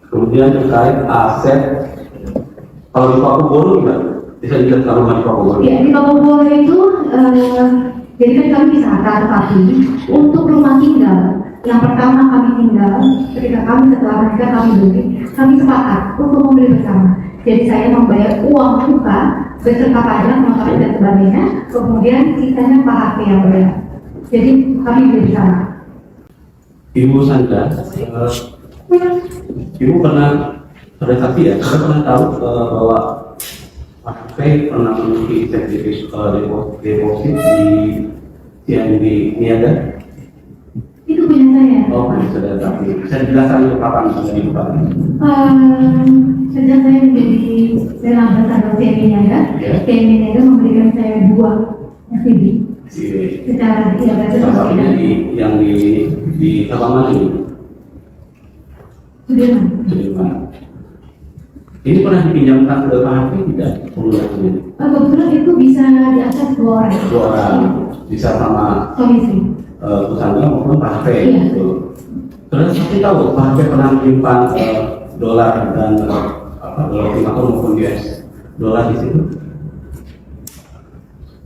Kemudian terkait aset, kalau di Pakubono gimana? Bisa dijelaskan rumah di Pakubono? Ya, di Pakubono itu jadi kan kami pisahkan, tapi untuk rumah tinggal yang pertama kami tinggal, ketika kami setelah menikah kami beli, kami sepakat untuk membeli bersama. Jadi saya membayar uang muka beserta pajak, notaris dan sebagainya, kemudian sisanya Pak HP yang bayar. Jadi kami beli bersama. Ibu Sandra, Ibu pernah saksi ya? Saya pernah tahu bahwa Pak HP pernah memiliki deposit di CIMB Niaga? Itu punya saya. Oh, sudah tapi saya jelaskan untuk kapan sudah dibuka. Sejak saya menjadi relawan tanggal CIMB Niaga, CIMB Niaga memberikan saya 2 FTB. Secara tidak salah satunya yang di Sabang ini. Sudirman. Ini pernah dipinjamkan ke Pak HP tidak? Kebetulan itu bisa diakses 2 orang. 2 orang bisa sama komisi. Pusanda maupun Pak HP. Iya. Gitu. Terus pasti tahu Pak HP pernah menyimpan dolar dan dolar Singapura maupun US dolar di situ.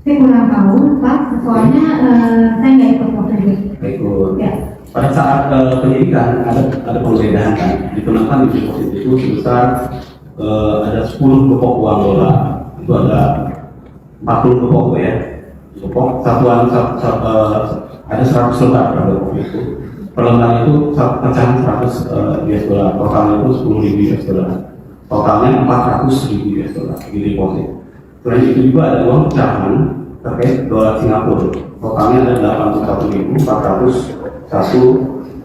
Saya kurang tahu, Pak. Soalnya saya nggak ikut waktu itu. Ikut. Ya. Pada saat penyidikan ada penggeledahan kan, dikenakan di deposit itu sebesar ada 10 kepok uang dolar, itu ada 40 kepok ya, kepok satuan ada 100 lembar pada kepok itu, per lembar itu pecahan 100 US dollar, totalnya itu 10.000 US dollar, totalnya 400.000 US dollar di deposit. Selain itu juga ada uang pecahan terkait dolar Singapura, totalnya ada 81.401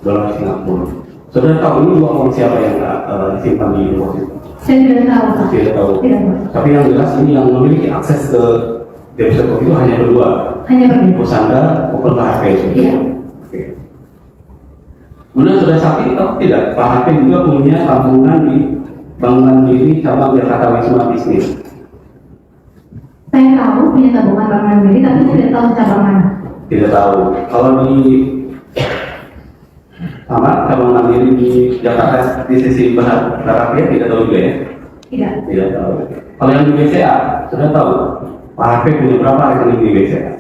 dolar Singapura. Saudara tahu ini uang siapa yang disimpan di deposit? Saya tidak tahu, Pak. Tidak tahu. Tidak tahu. Tapi yang jelas ini yang memiliki akses ke deposit itu hanya berdua. Hanya berdua. Pusanda maupun Pak HP. Iya. Oke. Kemudian sudah sakit atau tidak? Pak HP juga punya tabungan di Bank Mandiri cabang Jakarta Wisma Bisnis. Saya tahu punya tabungan Bank Mandiri, tapi tidak tahu cabang mana. Tidak tahu. Kalau di sama cabang Mandiri di Jakarta di sisi barat dia tidak tahu juga ya? Tidak. Tidak tahu. Kalau yang di BCA sudah tahu. Pak HP punya berapa rekening di BCA?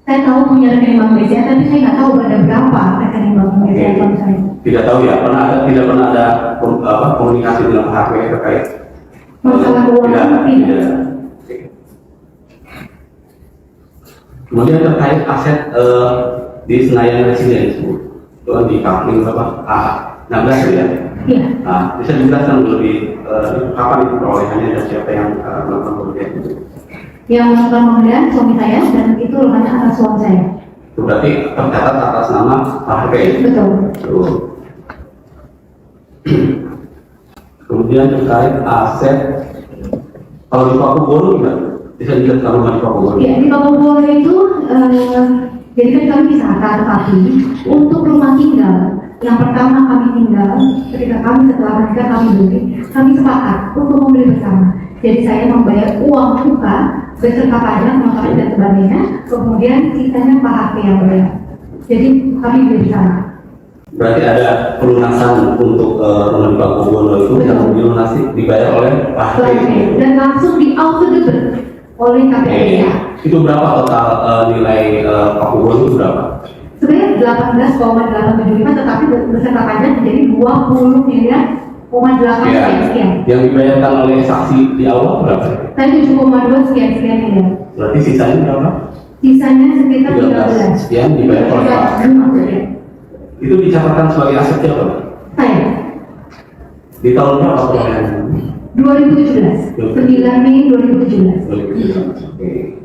Saya tahu punya rekening Bank BCA, tapi saya nggak tahu ada berapa rekening Bank BCA kalau saya. Tidak tahu ya. Tidak pernah ada komunikasi dengan Pak HP terkait Masalah keuangan tidak. Kemudian terkait aset di Senayan Residence, itu di Kapling berapa? A16 ya? Iya. Nah, bisa dijelaskan lebih kapan itu perolehannya dan siapa yang melakukan pembelian itu? Yang melakukan pembelian suami saya dan itu rumahnya atas suami saya. Itu berarti tercatat atas nama Pak HP. Betul. Kemudian terkait aset, kalau di Pakubono gimana? Bisa dijelaskan rumah di Pakubono? Ya, di Pakubono itu jadi kan kami pisahkan, tapi untuk rumah tinggal yang pertama kami tinggal, ketika kami setelah menikah kami beli, kami sepakat untuk membeli bersama. Jadi saya membayar uang muka beserta pajak, notaris dan sebagainya, kemudian sisanya Pak HP yang bayar. Jadi kami beli bersama. Berarti ada pelunasan untuk rumah di Pakubono itu yang dilunasi dibayar oleh Pak HP dan langsung di auto debit oleh KPI. Itu berapa total nilai Pakubono itu berapa? Sebenarnya 18,875, tetapi beserta pajak menjadi 20 miliar. 0,8 sekian. Yang dibayarkan oleh saksi di awal berapa? Tadi 7,2 sekian miliar. Berarti sisanya berapa? Sisanya sekitar 13 sekian dibayar oleh Pak. Itu dicatatkan sebagai aset siapa? Saya. Di tahun berapa perolehan? 2017. 9 Mei 2017. 2017. Oke.